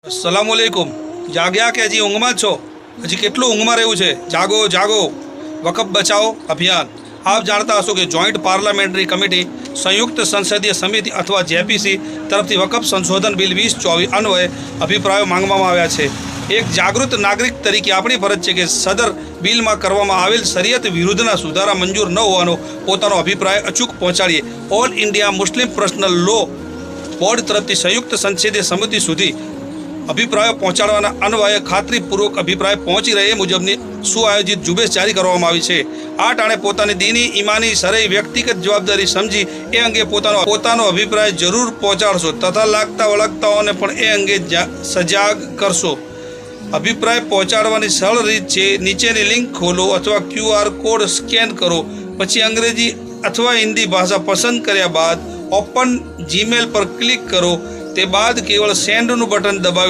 અસલામુઅલૈકુમ। જાગ્યા કે હજી ઊંઘમાં જ છો? હજી કેટલું ઊંઘમાં રહેવું છે? જાગો જાગો। વકફ બચાવો અભિયાન। આપ જાણતા હશો કે જોઈન્ટ પાર્લામેન્ટરી કમિટી સંયુક્ત સંસદીય સમિતિ અથવા જેપીસી તરફથી વકફ સંશોધન બિલ 2024 અન્વયે અભિપ્રાયો માંગવામાં આવ્યા છે। એક જાગૃત નાગરિક તરીકે આપણી ફરજ છે કે સદર બિલમાં કરવામાં આવેલ શરિયત વિરુદ્ધના સુધારા મંજૂર ન હોવાનો પોતાનો અભિપ્રાય અચૂક પહોંચાડીએ। All India Muslim personal law board તરફથી સંયુક્ત સંસદીય સમિતિ સુધી અભિપ્રાયો પહોંચાડવાના અન્વયે ખાતરીપૂર્વક અભિપ્રાય પહોંચી રહે મુજબની સુઆયોજિત ઝુંબેશ જારી કરવામાં આવી છે। આ ટાણે પોતાની દીની ઈમાની સરેય વ્યક્તિગત જવાબદારી સમજી એ અંગે પોતાનો અભિપ્રાય જરૂર પહોંચાડશો તથા લાગતા વળગતાઓને પણ એ અંગે સજાગ કરશો। અભિપ્રાય પહોંચાડવાની સરળ રીત છે, નીચેની લિંક ખોલો અથવા QR કોડ સ્કેન કરો, પછી અંગ્રેજી અથવા હિન્દી ભાષા પસંદ કર્યા બાદ ઓપન જીમેલ પર ક્લિક કરો। તે બાદ કેવળ સેન્ડનું બટન દબાવી